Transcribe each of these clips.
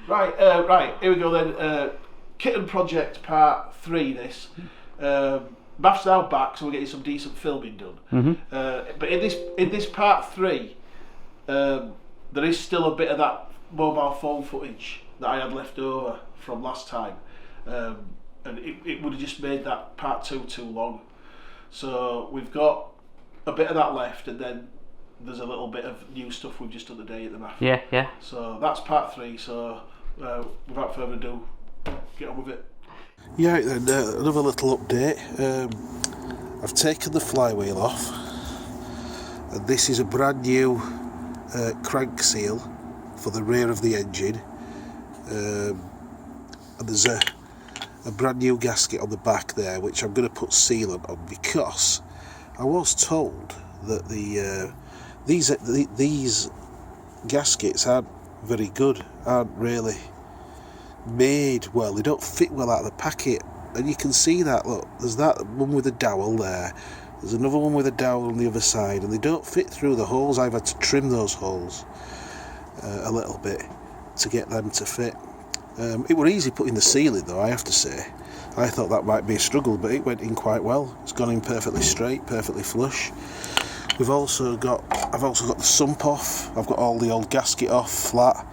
Right, here we go then. Kitten project part 3 this. Math's now back, so we're getting some decent filming done. But in this part 3, there is still a bit of that mobile phone footage that I had left over from last time. And it would have just made that part 2 too long. So we've got a bit of that left, and then there's a little bit of new stuff we've just done today at the Math. Yeah. So that's part 3, so without further ado, get on with it. Yeah, then another little update. I've taken the flywheel off, and this is a brand new crank seal for the rear of the engine. And there's a brand new gasket on the back there, which I'm going to put sealant on, because I was told that these gaskets aren't very good, aren't really made well. They don't fit well out of the packet, and you can see that. Look, there's that one with a dowel there, there's another one with a dowel on the other side, and they don't fit through the holes. I've had to trim those holes a little bit to get them to fit. It were easy putting the seal in though, I have to say. I thought that might be a struggle, but it went in quite well. It's gone in perfectly straight, perfectly flush. I've also got the sump off. I've got all the old gasket off, flat.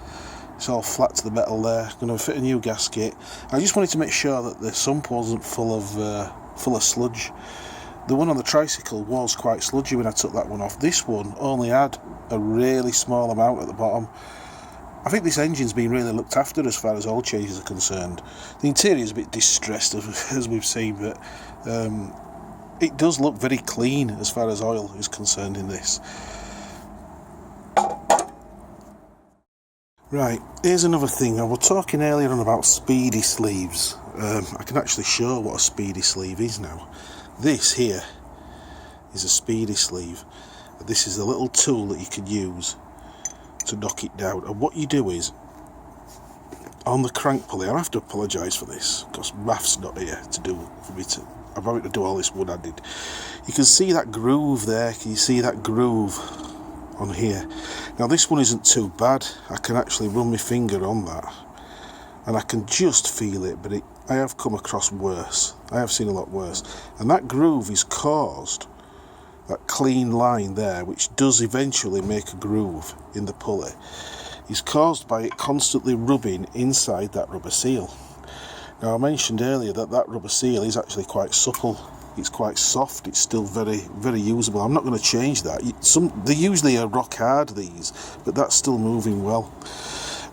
It's all flat to the metal there. I'm going to fit a new gasket. I just wanted to make sure that the sump wasn't full of sludge. The one on the tricycle was quite sludgy when I took that one off. This one only had a really small amount at the bottom. I think this engine's been really looked after as far as oil changes are concerned. The interior's a bit distressed as we've seen, but it does look very clean as far as oil is concerned in this. Right, here's another thing. I was talking earlier on about speedy sleeves. I can actually show what a speedy sleeve is now. This here is a speedy sleeve. This is a little tool that you can use to knock it down, and what you do is, on the crank pulley, I have to apologise for this because Math's not here I'm having to do all this one-handed. You can see that groove there. Can you see that groove on here? Now this one isn't too bad. I can actually run my finger on that and I can just feel it, but I have come across worse. I have seen a lot worse, and that groove is caused, that clean line there, which does eventually make a groove in the pulley, is caused by it constantly rubbing inside that rubber seal. Now I mentioned earlier that rubber seal is actually quite supple. It's quite soft. It's still very, very usable. I'm not going to change that. They usually are rock hard, these, but that's still moving well.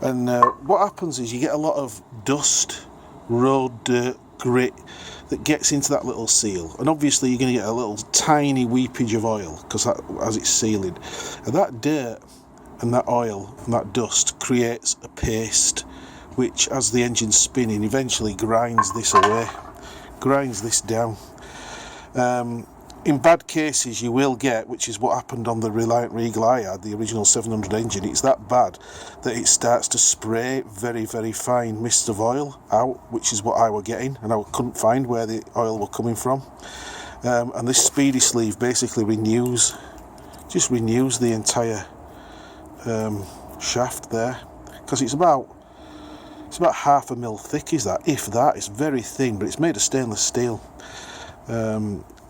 And what happens is you get a lot of dust, road dirt, grit that gets into that little seal, and obviously you're going to get a little tiny weepage of oil because as it's sealing, and that dirt and that oil and that dust creates a paste which, as the engine's spinning, eventually grinds this away, grinds this down. In bad cases you will get, which is what happened on the Reliant Regal I had, the original 700 engine, it's that bad that it starts to spray very, very fine mists of oil out, which is what I were getting, and I couldn't find where the oil were coming from. And this speedy sleeve basically renews the entire shaft there, because it's about half a mil thick, is that, if that. It's very thin, but it's made of stainless steel.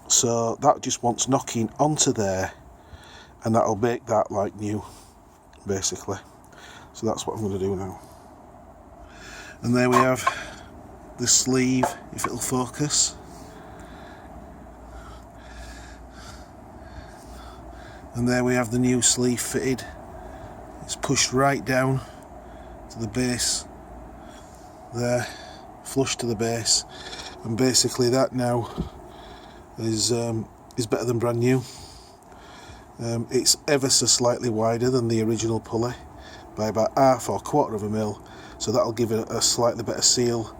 So that just wants knocking onto there, and that'll make that like new, basically. So that's what I'm going to do now. And there we have the sleeve, if it'll focus. And there we have the new sleeve fitted. It's pushed right down to the base there, flush to the base, and basically that now is better than brand new. It's ever so slightly wider than the original pulley by about half or quarter of a mil, so that'll give it a slightly better seal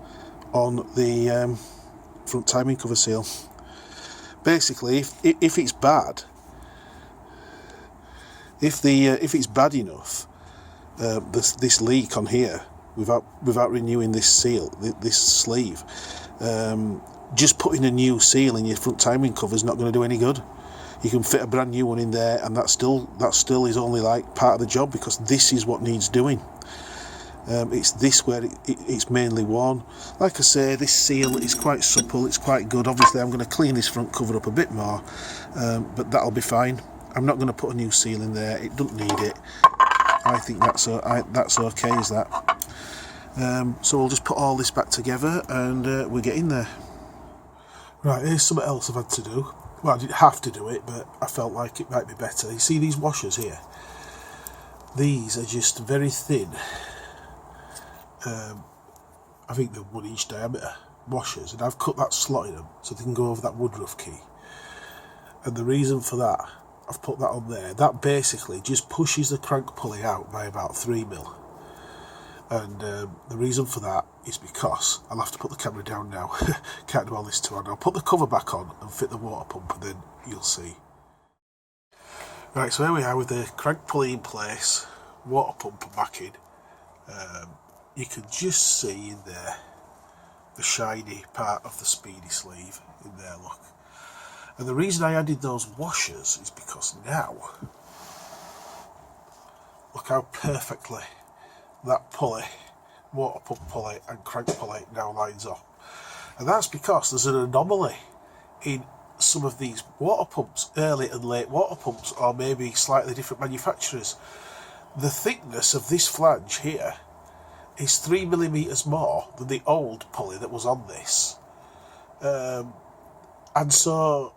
on the front timing cover seal. Basically, if it's bad, if it's bad enough, this leak on here, without renewing this seal, this sleeve, just putting a new seal in your front timing cover is not going to do any good. You can fit a brand new one in there, and that still is only like part of the job, because this is what needs doing. It's this where it's mainly worn. Like I say, this seal is quite supple, it's quite good. Obviously I'm going to clean this front cover up a bit more, but that'll be fine. I'm not going to put a new seal in there, it doesn't need it. I think that's okay, is that? So we'll just put all this back together and we'll get in there. Right, here's something else I've had to do. Well, I didn't have to do it, but I felt like it might be better. You see these washers here? These are just very thin. I think they're 1 inch diameter washers, and I've cut that slot in them so they can go over that woodruff key. And the reason for that, I've put that on there, that basically just pushes the crank pulley out by about 3mm. And the reason for that is because I'll have to put the camera down now. Can't do all this to hand. I'll put the cover back on and fit the water pump, and then you'll see. Right, so here we are with the crank pulley in place, water pump back in. You can just see in there the shiny part of the speedy sleeve in there, look. And the reason I added those washers is because now, look how perfectly that pulley, water pump pulley and crank pulley now lines up. And that's because there's an anomaly in some of these water pumps, early and late water pumps, or maybe slightly different manufacturers. The thickness of this flange here is 3mm more than the old pulley that was on this. And so,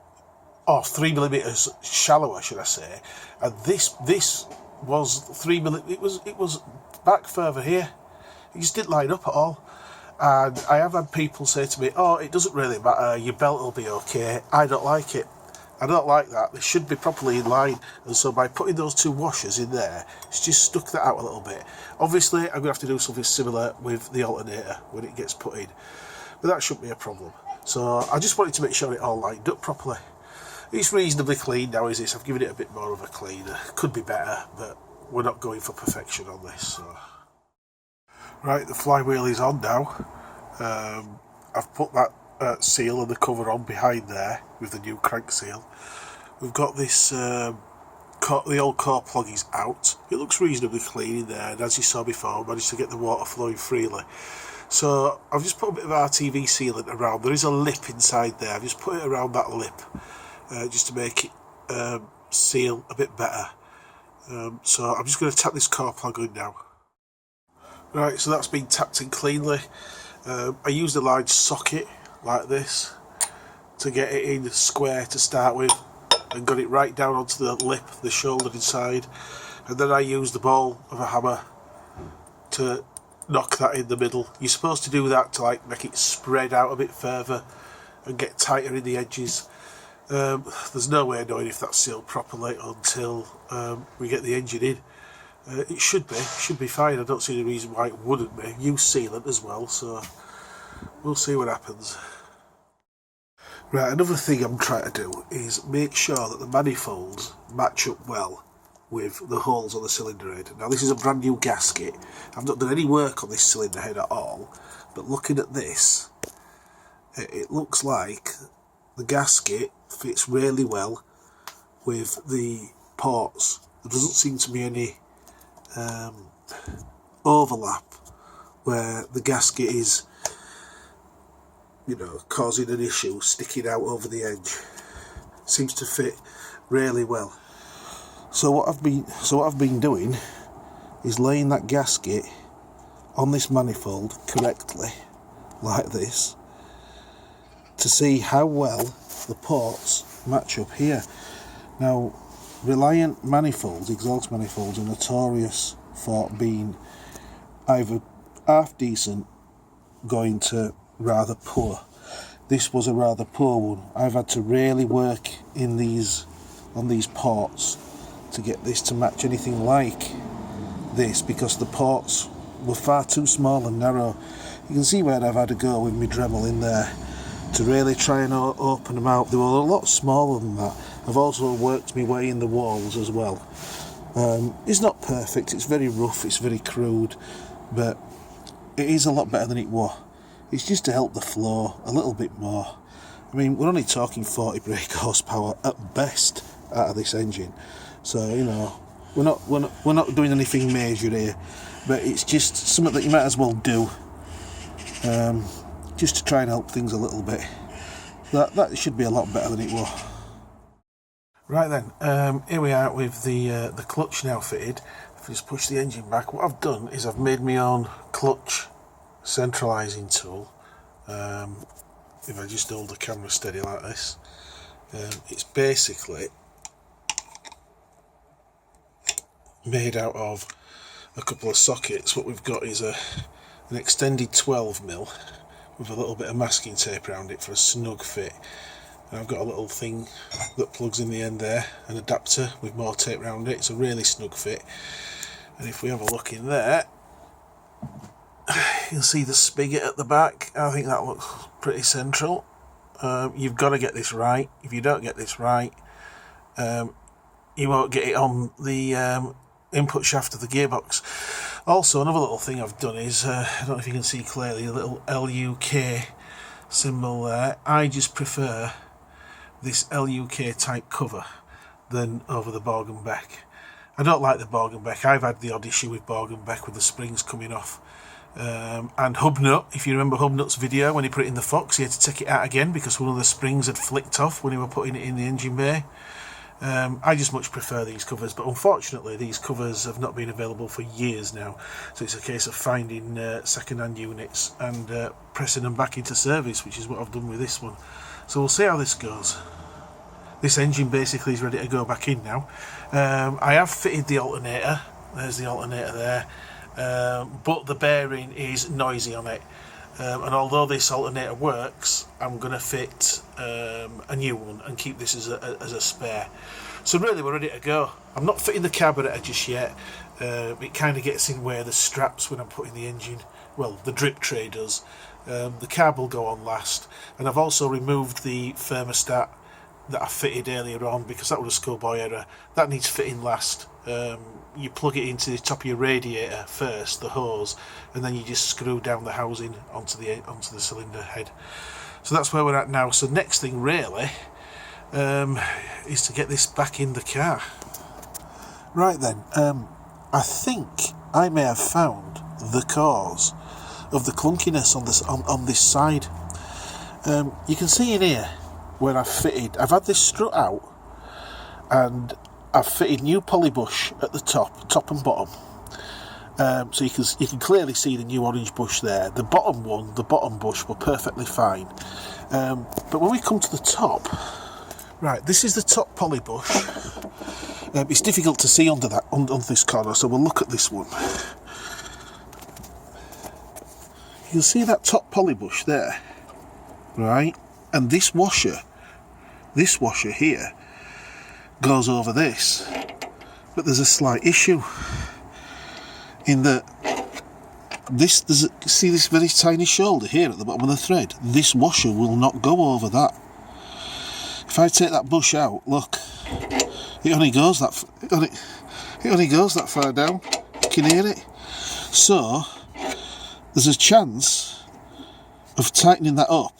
or 3mm shallower, should I say, and this was 3mm, it was back further here. It just didn't line up at all. And I have had people say to me, oh, it doesn't really matter, your belt will be okay. I don't like it. I don't like that. They should be properly in line. And so by putting those two washers in there, it's just stuck that out a little bit. Obviously, I'm going to have to do something similar with the alternator when it gets put in. But that shouldn't be a problem. So I just wanted to make sure it all lined up properly. It's reasonably clean now, is this? I've given it a bit more of a clean. Could be better, but we're not going for perfection on this. So. Right, the flywheel is on now. I've put that seal and the cover on behind there with the new crank seal. We've got this, the old core plug is out. It looks reasonably clean in there, and as you saw before, I managed to get the water flowing freely. So I've just put a bit of RTV sealant around. There is a lip inside there. I've just put it around that lip just to make it seal a bit better. So I'm just going to tap this core plug in now. Right, so that's been tapped in cleanly. I used a large socket like this to get it in square to start with, and got it right down onto the lip, the shoulder inside, and then I used the ball of a hammer to knock that in the middle. You're supposed to do that to like make it spread out a bit further and get tighter in the edges. There's no way of knowing if that's sealed properly until we get the engine in. It should be fine. I don't see any reason why it wouldn't be. Use sealant as well, so we'll see what happens. Right, another thing I'm trying to do is make sure that the manifolds match up well with the holes on the cylinder head. Now this is a brand new gasket. I've not done any work on this cylinder head at all, but looking at this, it looks like the gasket fits really well with the ports. There doesn't seem to be any overlap where the gasket is, you know, causing an issue, sticking out over the edge. Seems to fit really well. So what I've been doing is laying that gasket on this manifold correctly, like this, to see how well the ports match up here. Now, Reliant manifolds, exhaust manifolds, are notorious for being either half decent going to rather poor. This was a rather poor one. I've had to really work in on these ports to get this to match anything like this, because the ports were far too small and narrow. You can see where I've had to go with my Dremel in there to really try and open them out. They were a lot smaller than that. I've also worked my way in the walls as well. It's not perfect, it's very rough, it's very crude, but it is a lot better than it was. It's just to help the flow a little bit more. I mean, we're only talking 40 brake horsepower at best out of this engine, so you know we're not doing anything major here. but it's just something that you might as well do, just to try and help things a little bit. That should be a lot better than it was. Right then, here we are with the clutch now fitted. If I just push the engine back, what I've done is I've made my own clutch centralising tool. If I just hold the camera steady like this, it's basically made out of a couple of sockets. What we've got is an extended 12mm with a little bit of masking tape around it for a snug fit. And I've got a little thing that plugs in the end there, an adapter with more tape around it. It's a really snug fit. And if we have a look in there, you'll see the spigot at the back. I think that looks pretty central. You've got to get this right. If you don't get this right, you won't get it on the input shaft of the gearbox. Also, another little thing I've done is, I don't know if you can see clearly, a little LUK symbol there. I just prefer this LUK type cover than over the Borg & Beck. I don't like the Borg & Beck. I've had the odd issue with Borg & Beck with the springs coming off. And Hubnut, if you remember Hubnut's video when he put it in the Fox, he had to take it out again because one of the springs had flicked off when he were putting it in the engine bay. I just much prefer these covers, but unfortunately these covers have not been available for years now, so it's a case of finding second-hand units and pressing them back into service, which is what I've done with this one. So we'll see how this goes. This engine basically is ready to go back in now. I have fitted the alternator. There's the alternator there, but the bearing is noisy on it. And although this alternator works, I'm going to fit a new one and keep this as a spare. So really we're ready to go. I'm not fitting the carburetor just yet. It kind of gets in where the straps when I'm putting the engine, well, the drip tray does. The carb will go on last. And I've also removed the thermostat that I fitted earlier on because that was a schoolboy error. That needs fitting last. You plug it into the top of your radiator first, the hose, and then you just screw down the housing onto the cylinder head. So that's where we're at now. So next thing really is to get this back in the car. Right then, I think I may have found the cause of the clunkiness on this side. You can see in here where I've had this strut out, and I've fitted new polybush at the top and bottom. So you can clearly see the new orange bush there. The bottom bush were perfectly fine. But when we come to the top, right, this is the top polybush. It's difficult to see under this corner, so we'll look at this one. You'll see that top polybush there, right? And this washer here goes over this, but there's a slight issue in that see this very tiny shoulder here at the bottom of the thread. This washer will not go over that. If I take that bush out, look, it only goes that far down. You can hear it. So there's a chance of tightening that up.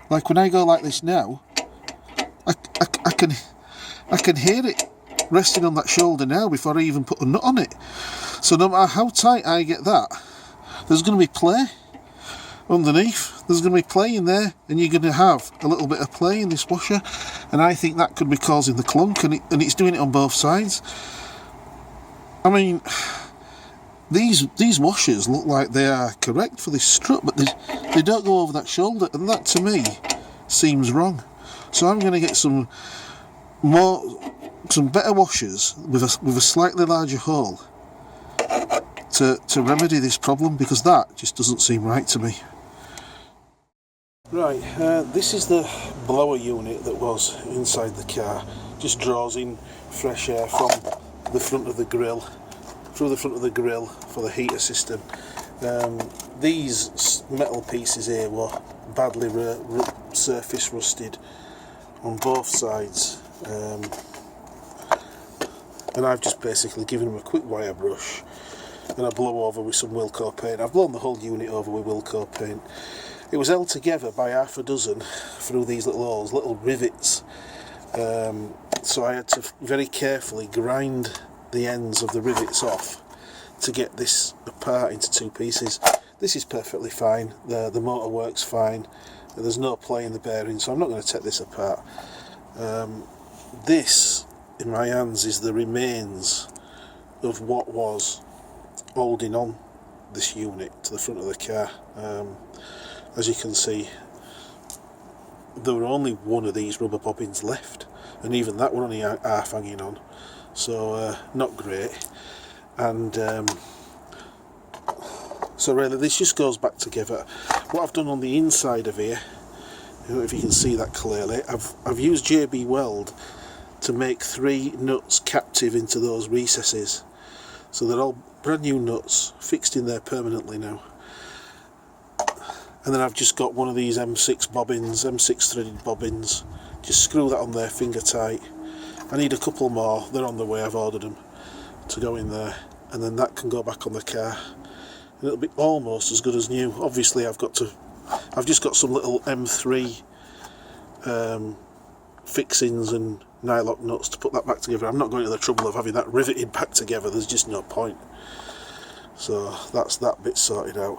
Like when I go like this now, I can hear it resting on that shoulder now before I even put a nut on it. So no matter how tight I get that, there's going to be play underneath. There's going to be play in there, and you're going to have a little bit of play in this washer. And I think that could be causing the clunk, and it's doing it on both sides. I mean, these washers look like they are correct for this strut, but they don't go over that shoulder, and that to me seems wrong. So I'm going to get some better washers with a slightly larger hole to remedy this problem, because that just doesn't seem right to me. Right, this is the blower unit that was inside the car. Just draws in fresh air from the front of the grille, through the front of the grille for the heater system. These metal pieces here were badly surface rusted on both sides, and I've just basically given them a quick wire brush and a blow over with some Wilco paint. I've blown the whole unit over with Wilco paint. It was held together by half a dozen through these little holes, little rivets, so I had to very carefully grind the ends of the rivets off to get this apart into two pieces. This is perfectly fine, the motor works fine, there's no play in the bearing, so I'm not going to take this apart. This, in my hands, is the remains of what was holding on this unit to the front of the car. As you can see, there were only one of these rubber bobbins left, and even that were only half hanging on, so not great. And so really this just goes back together. What I've done on the inside of here, I don't know if you can see that clearly, I've used JB Weld to make 3 nuts captive into those recesses, so they're all brand new nuts fixed in there permanently now. And then I've just got one of these M6 bobbins, M6 threaded bobbins, just screw that on there finger tight. I need a couple more, they're on the way, I've ordered them to go in there, and then that can go back on the car and it'll be almost as good as new. Obviously I've just got some little M3 fixings and nylock nuts to put that back together. I'm not going to the trouble of having that riveted back together, there's just no point. So that's that bit sorted out.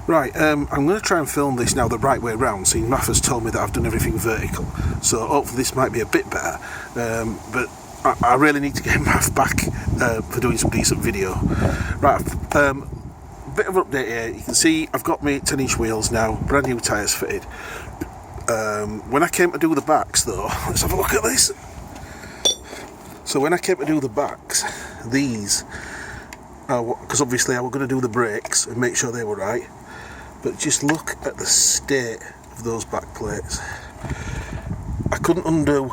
Right, I'm going to try and film this now the right way round, seeing Maff has told me that I've done everything vertical, so hopefully this might be a bit better, but I really need to get Maff back for doing some decent video. Right, bit of an update here. You can see I've got my 10-inch wheels now, brand new tyres fitted. When I came to do the backs though, let's have a look at this. So when I came to do the backs, these, because obviously I was going to do the brakes and make sure they were right, but just look at the state of those back plates. I couldn't undo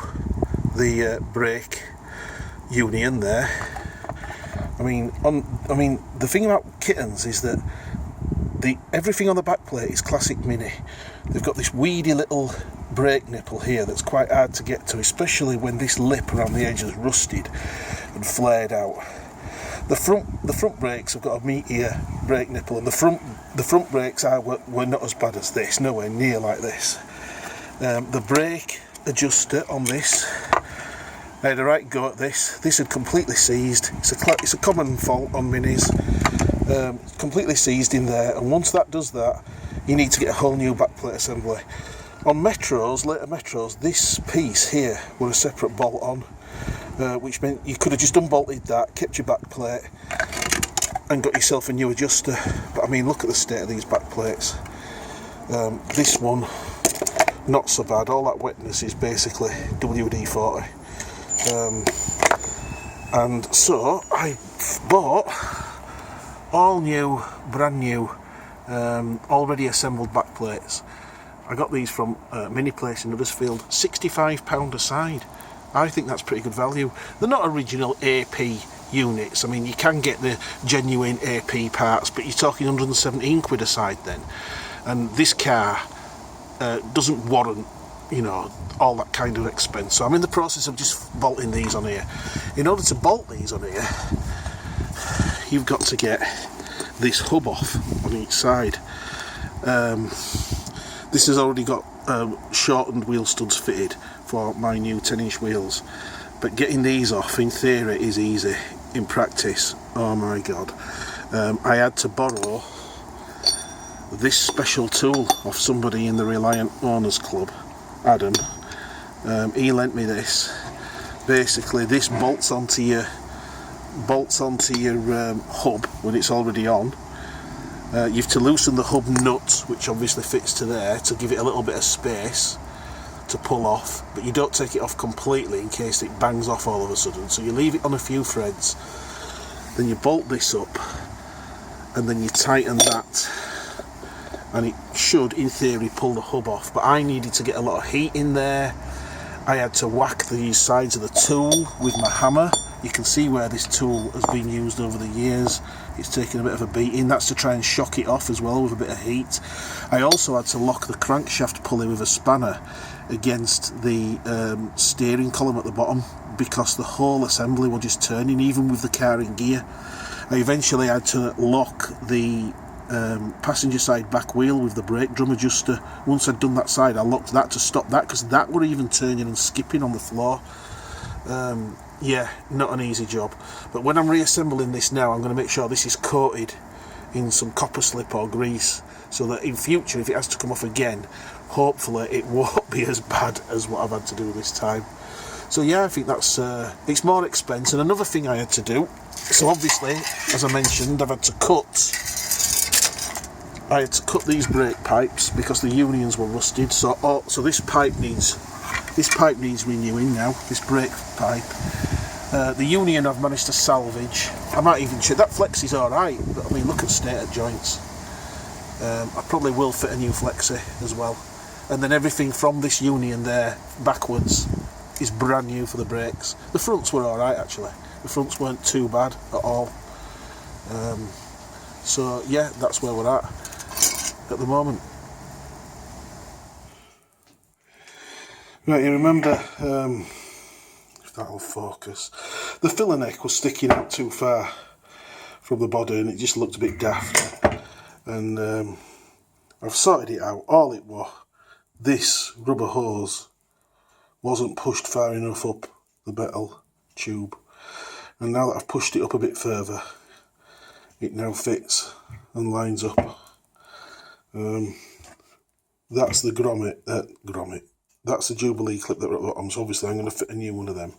the brake union there. I mean, the thing about Kittens is that everything on the back plate is classic Mini. They've got this weedy little brake nipple here that's quite hard to get to, especially when this lip around the edge is rusted and flared out. The front brakes have got a meatier brake nipple, and the front brakes were not as bad as this, nowhere near like this. The brake adjuster on this, I had a right go at this. This had completely seized. It's a common fault on Minis. Completely seized in there, and once that does that, you need to get a whole new backplate assembly. On Metros, later Metros, this piece here were a separate bolt on, which meant you could have just unbolted that, kept your backplate, and got yourself a new adjuster. But I mean, look at the state of these backplates. This one, not so bad. All that wetness is basically WD-40. And so I bought all new, brand new, already assembled backplates. I got these from Mini Place in Huddersfield, £65 a side. I think that's pretty good value. They're not original AP units. I mean, you can get the genuine AP parts, but you're talking 117 quid a side then. And this car doesn't warrant, you know, all that kind of expense. So I'm in the process of just bolting these on here. In order to bolt these on here, you've got to get this hub off on each side. This has already got shortened wheel studs fitted for my new 10-inch wheels, but getting these off in theory is easy. In practice, oh my god, I had to borrow this special tool off somebody in the Reliant Owners Club, Adam. He lent me this. Basically this bolts onto your hub when it's already on. You have to loosen the hub nut, which obviously fits to there, to give it a little bit of space to pull off, but you don't take it off completely in case it bangs off all of a sudden. So you leave it on a few threads, then you bolt this up, and then you tighten that, and it should in theory pull the hub off. But I needed to get a lot of heat in there. I had to whack these sides of the tool with my hammer. You can see where this tool has been used over the years. It's taken a bit of a beating. That's to try and shock it off as well with a bit of heat. I also had to lock the crankshaft pulley with a spanner against the steering column at the bottom, because the whole assembly was just turning, even with the car in gear. I eventually had to lock the passenger side back wheel with the brake drum adjuster. Once I'd done that side, I locked that to stop that, because that were even turning and skipping on the floor. Yeah, not an easy job. But when I'm reassembling this now, I'm going to make sure this is coated in some copper slip or grease, so that in future, if it has to come off again, hopefully it won't be as bad as what I've had to do this time. So yeah, I think that's it's more expensive. And another thing I had to do, so obviously, as I mentioned, I had to cut these brake pipes because the unions were rusted. So this pipe needs renewing now. This brake pipe. The union I've managed to salvage. I might even check that flex is all right, but I mean, look at stator joints. I probably will fit a new flexi as well. And then everything from this union there backwards is brand new for the brakes. The fronts were all right actually. The fronts weren't too bad at all. So yeah, that's where we're at the moment. Right, you remember, if that'll focus, the filler neck was sticking out too far from the body and it just looked a bit daft. And I've sorted it out. All it was, this rubber hose wasn't pushed far enough up the metal tube. And now that I've pushed it up a bit further, it now fits and lines up. That's the grommet. That's the Jubilee clip that we're at the bottom, so obviously I'm going to fit a new one of them.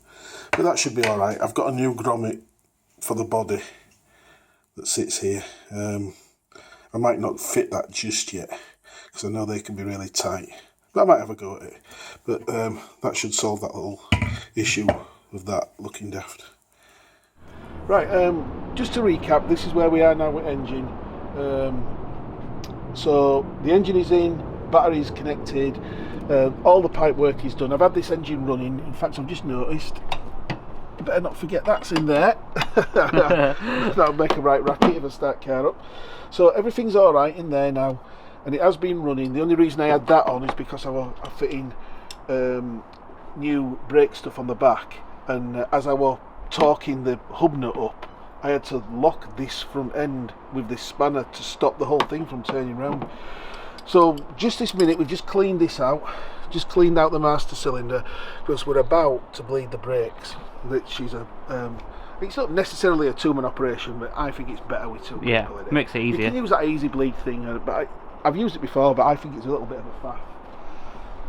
But that should be alright. I've got a new grommet for the body that sits here. I might not fit that just yet, because I know they can be really tight. But I might have a go at it. But that should solve that little issue of that looking daft. Right, just to recap, this is where we are now with engine. So the engine is in, battery's connected, all the pipe work is done. I've had this engine running. In fact, I've just noticed, I better not forget that's in there. That'll make a right racket if I start car up. So everything's all right in there now, and it has been running. The only reason I had that on is because I'm fitting new brake stuff on the back, and as I was torquing the hub nut up, I had to lock this front end with this spanner to stop the whole thing from turning round. So just this minute we've just cleaned this out, just cleaned out the master cylinder, because we're about to bleed the brakes, which is it's not necessarily a two-man operation, but I think it's better with two people in it. Makes it easier. You can use that easy bleed thing, but I've used it before, but I think it's a little bit of a faff.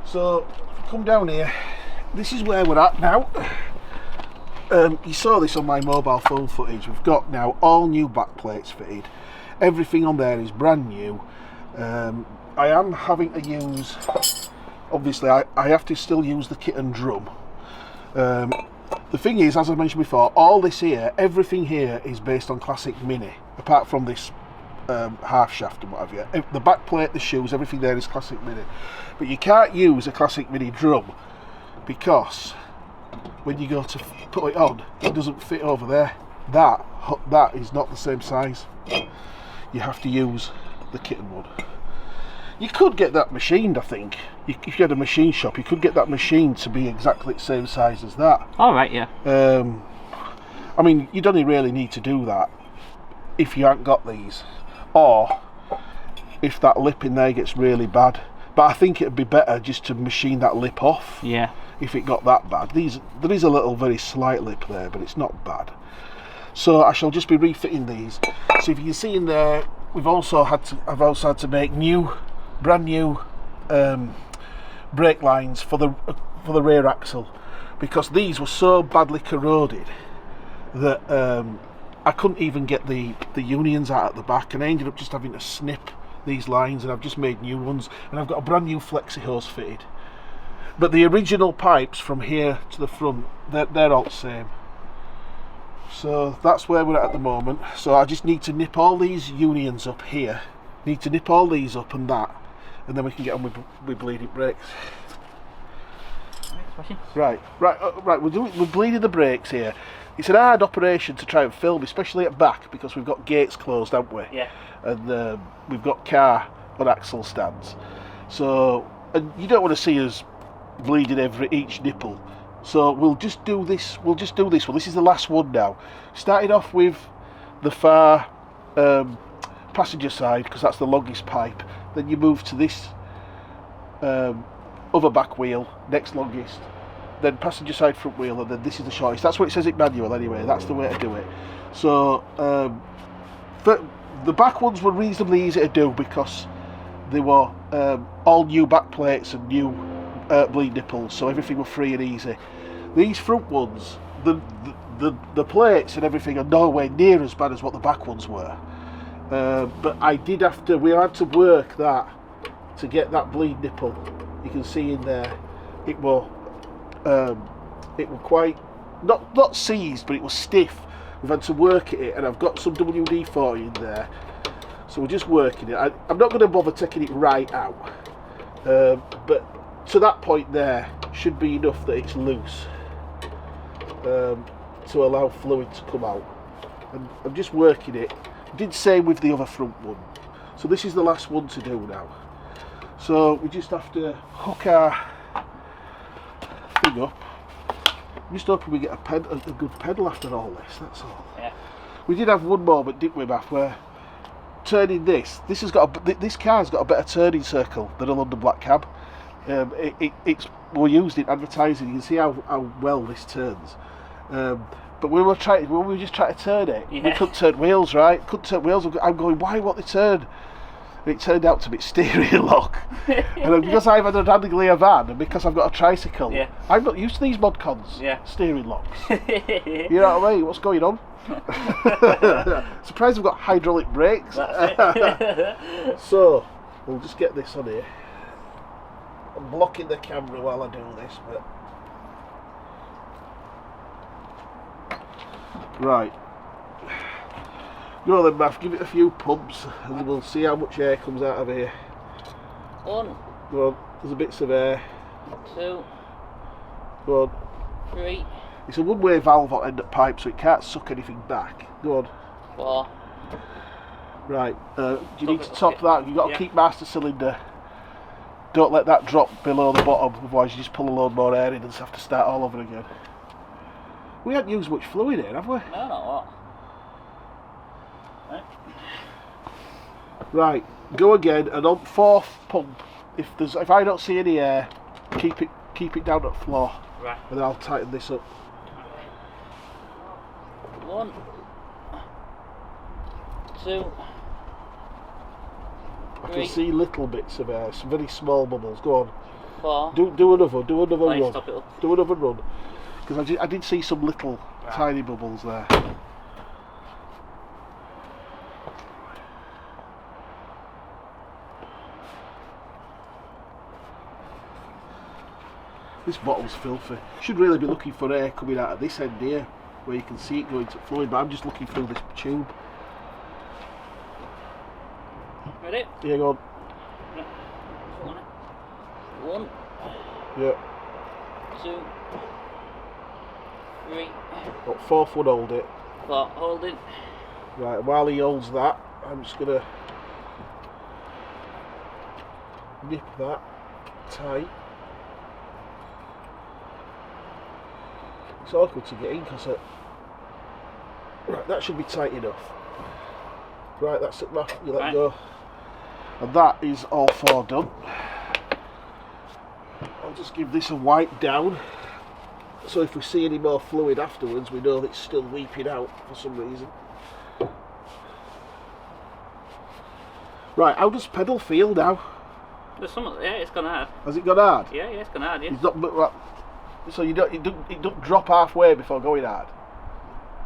So come down here, this is where we're at now. You saw this on my mobile phone footage. We've got now all new back plates fitted. Everything on there is brand new. I am having to use, obviously I have to still use the Kitten drum. The thing is, as I mentioned before, all this here, everything here is based on Classic Mini, apart from this half shaft and what have you. The back plate, the shoes, everything there is Classic Mini. But you can't use a Classic Mini drum because when you go to put it on, it doesn't fit over there. That is not the same size. You have to use the Kitten one. You could get that machined, I think. If you had a machine shop, you could get that machined to be exactly the same size as that. Alright, yeah. I mean, you'd only really need to do that if you haven't got these, or if that lip in there gets really bad. But I think it'd be better just to machine that lip off. Yeah. If it got that bad. There is a little very slight lip there, but it's not bad. So I shall just be refitting these. So if you can see in there, I've also had to make brand new brake lines for the rear axle, because these were so badly corroded that I couldn't even get the unions out at the back, and I ended up just having to snip these lines, and I've just made new ones, and I've got a brand new flexi hose fitted. But the original pipes from here to the front, they're all the same. So that's where we're at the moment. So I just need to nip all these unions up here. Need to nip all these up and that, and then we can get on with bleeding brakes. Right. We're bleeding the brakes here. It's an hard operation to try and film, especially at back, because we've got gates closed, haven't we? Yeah. And we've got car on axle stands. So, and you don't want to see us bleeding each nipple. So we'll just do this. We'll just do this one. This is the last one now. Started off with the far passenger side, because that's the longest pipe. Then you move to this other back wheel, next longest. then passenger side front wheel, and then this is the shortest. That's what it says in manual anyway. That's the way to do it. So the back ones were reasonably easy to do because they were all new back plates and new bleed nipples, so everything was free and easy. These front ones, the plates and everything are nowhere near as bad as what the back ones were. But we had to work that to get that bleed nipple. You can see in there, it were quite not seized, but it was stiff. We've had to work at it, and I've got some WD-40 in there, so we're just working it. I'm not going to bother taking it right out, but to that point there should be enough that it's loose to allow fluid to come out. And I'm just working it. I did same with the other front one, so this is the last one to do now. So we just have to hook our thing up. I'm just hoping we get a good pedal after all this, that's all. Yeah. We did have one moment, didn't we, Matt, where turning this car's got a better turning circle than a London Black Cab. We're used in advertising. You can see how well this turns. But when we were just trying to turn it, we couldn't turn wheels right. Couldn't turn wheels. I'm going, why won't they turn? And it turned out to be steering lock. And because I've had a radically a van, and because I've got a tricycle, I'm not used to these mod cons. Steering locks. You know what I mean? What's going on? Surprised we've got hydraulic brakes. So we'll just get this on here. I'm blocking the camera while I do this, but right. Go on then, Matt, give it a few pumps and we'll see how much air comes out of here. 1. Go on, there's bits of air. 2. Go on. 3. It's a one-way valve on end of pipe, so it can't suck anything back. Go on. 4. Right, do you need to top that? You've got to keep master cylinder. Don't let that drop below the bottom, otherwise you just pull a load more air in and just have to start all over again. We haven't used much fluid here, have we? No, not what. Right, go again, and on fourth pump, if I don't see any air, keep it down at floor. Right. And then I'll tighten this up. 1. 2. I can see little bits of air, some very small bubbles. Go on. 4. Do another run. Stop it up. Do another run. Because I did see some little tiny bubbles there. This bottle's filthy. Should really be looking for air coming out of this end here, where you can see it going to fluid, but I'm just looking through this tube. Ready? Yeah, go on. 1. Yeah. 2. 3. Got fourth one, hold it. 4. Hold it. Right, while he holds that, I'm just gonna nip that tight. It's awkward to get in because right, that should be tight enough. Right, that's it, Matt. You let go. And that is all 4 done. I'll just give this a wipe down, so if we see any more fluid afterwards, we know that it's still weeping out for some reason. Right, how does pedal feel now? There's some, it's gone hard. Has it gone hard? Yeah, it's gone hard, yeah. It's not, so it don't drop halfway before going hard?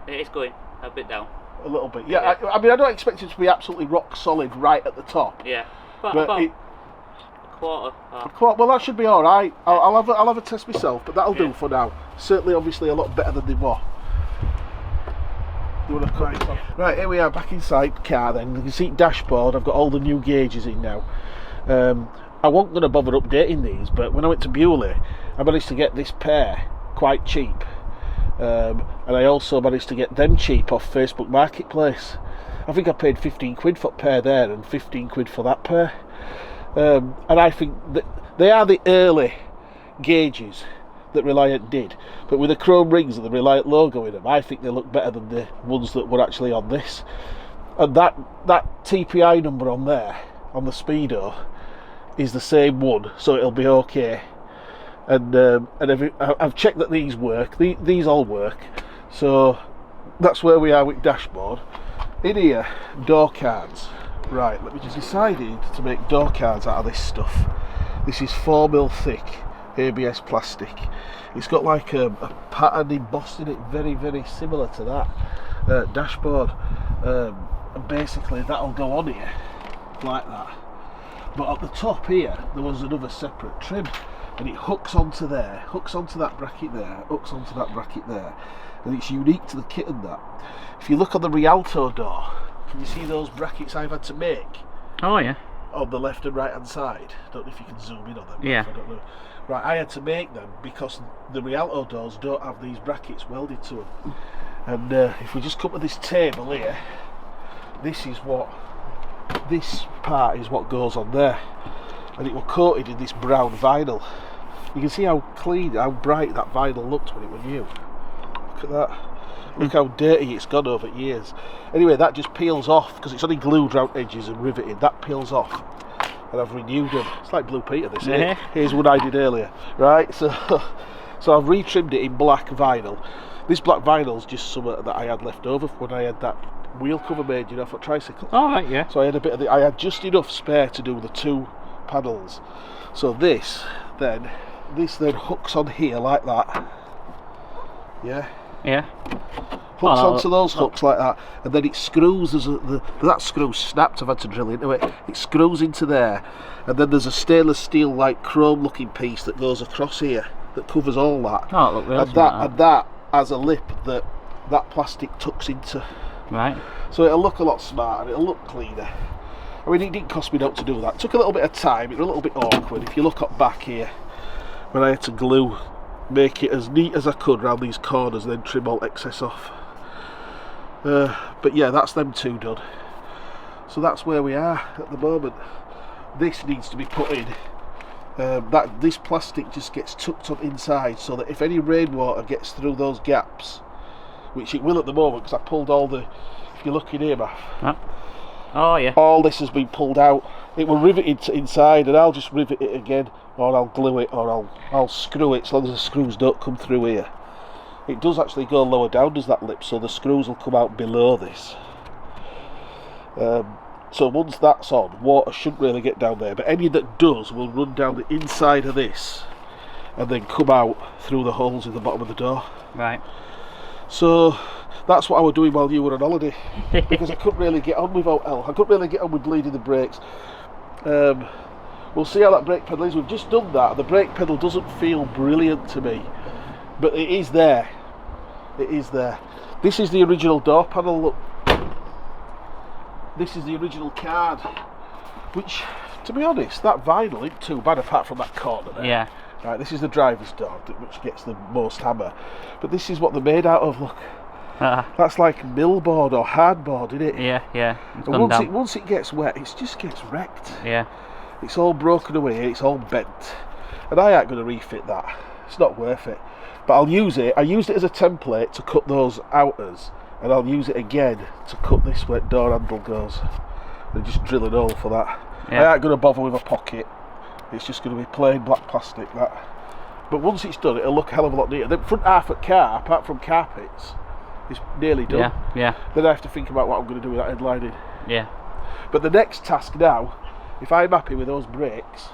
It's going a bit down. A little bit, yeah. I mean, I don't expect it to be absolutely rock solid right at the top. Yeah, but a quarter. Well, that should be all right. I'll have a test myself, but that'll do for now. Certainly, obviously, a lot better than they were. Right, here we are back inside the car. Then you can see dashboard. I've got all the new gauges in now. I wasn't going to bother updating these, but when I went to Bewley, I managed to get this pair quite cheap. And I also managed to get them cheap off Facebook Marketplace. I think I paid 15 quid for a pair there and 15 quid for that pair. And I think that they are the early gauges that Reliant did, but with the chrome rings and the Reliant logo in them, I think they look better than the ones that were actually on this. And that TPI number on there, on the Speedo, is the same one, so it'll be okay. and I've checked that these work. These all work, so that's where we are with dashboard. In here, door cards. Right, let me just decided to make door cards out of this stuff. This is 4mm thick ABS plastic. It's got like a pattern embossed in it, very, very similar to that dashboard. And basically that'll go on here like that. But at the top here, there was another separate trim, and it hooks onto there, hooks onto that bracket there, hooks onto that bracket there, and it's unique to the Kitten. That if you look on the Rialto door, can you see those brackets I've had to make? Oh yeah. On the left and right hand side. Don't know if you can zoom in on them. Yeah. I don't know. Right, I had to make them because the Rialto doors don't have these brackets welded to them. And if we just come to this table here, this part is what goes on there, and it was coated in this brown vinyl. You can see how clean, how bright that vinyl looked when it was new. Look at that. Look how dirty it's gone over years. Anyway, that just peels off because it's only glued round edges and riveted. That peels off, and I've renewed them. It's like Blue Peter, this. Here's one I did earlier, right? So I've retrimmed it in black vinyl. This black vinyl's just something that I had left over when I had that wheel cover made, you know, for tricycle. Oh right, yeah. So I had a bit of I had just enough spare to do the 2 panels. So this then hooks on here like that. Yeah. Yeah. Hooks onto those hooks like that, and then it screws. That screw snapped. I've had to drill into it. It screws into there, and then there's a stainless steel like chrome looking piece that goes across here that covers all that. Oh, look, and that has a lip that plastic tucks into. Right. So it'll look a lot smarter, it'll look cleaner. I mean, it didn't cost me not to do that. It took a little bit of time, it was a little bit awkward. If you look up back here, when I had to glue, make it as neat as I could around these corners, then trim all excess off. But yeah, that's them 2 done. So that's where we are at the moment. This needs to be put in. This plastic just gets tucked up inside, so that if any rainwater gets through those gaps, which it will at the moment because I pulled all the, if you look in here, Matt, oh yeah, all this has been pulled out. It will rivet it inside, and I'll just rivet it again, or I'll glue it, or I'll screw it, as long as the screws don't come through here. It does actually go lower down, does that lip, so the screws will come out below this. So once that's on, water shouldn't really get down there, but any that does will run down the inside of this and then come out through the holes in the bottom of the door. Right. So that's what I was doing while you were on holiday, because I couldn't really get on without L. I couldn't really get on with bleeding the brakes. We'll see how that brake pedal is. We've just done that. The brake pedal doesn't feel brilliant to me, but it is there. It is there. This is the original door panel, look. This is the original card, which, to be honest, that vinyl isn't too bad apart from that corner there. Yeah. Right, this is the driver's door, which gets the most hammer. But this is what they're made out of, look. That's like millboard or hardboard, isn't it? Yeah, yeah. And once it gets wet, it just gets wrecked. Yeah. It's all broken away, it's all bent. And I ain't going to refit that. It's not worth it. But I'll use it. I used it as a template to cut those outers, and I'll use it again to cut this where door handle goes. And just drill an hole for that. Yeah. I ain't going to bother with a pocket. It's just going to be plain black plastic, that. But once it's done, it'll look a hell of a lot neater. The front half of the car, apart from carpets, is nearly done. Yeah, yeah. Then I have to think about what I'm going to do with that headlining. Yeah. But the next task now, if I'm happy with those brakes,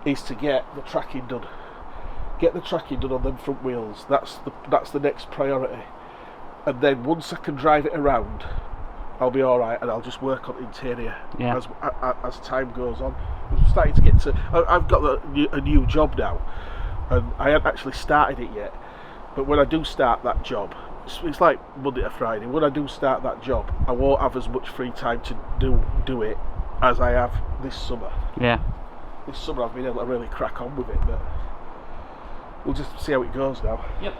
is to get the tracking done. Get the tracking done on them front wheels. That's the next priority. And then once I can drive it around, I'll be all right, and I'll just work on interior as time goes on. I'm starting to get to. I've got a new job now, and I haven't actually started it yet. But when I do start that job, it's like Monday to Friday. When I do start that job, I won't have as much free time to do it as I have this summer. Yeah. This summer I've been able to really crack on with it, but we'll just see how it goes now. Yep.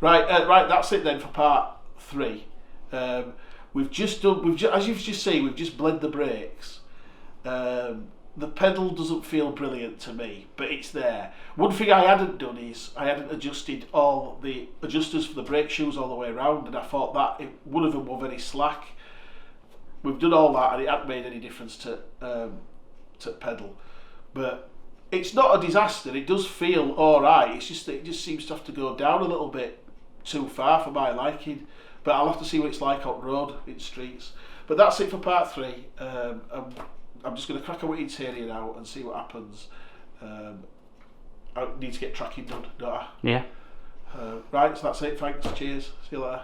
Right. That's it then for part 3. We've just as you've just seen, we've just bled the brakes. The pedal doesn't feel brilliant to me, but it's there. One thing I hadn't done is I hadn't adjusted all the adjusters for the brake shoes all the way around, and I thought that one of them were very slack. We've done all that, and it hadn't made any difference to pedal. But it's not a disaster. It does feel all right. It's just that it just seems to have to go down a little bit too far for my liking. But I'll have to see what it's like on road, in streets. But that's it for part 3. I'm just going to crack on with interior now and see what happens. I need to get tracking done, don't I? Yeah. Right, so that's it. Thanks. Cheers. See you later.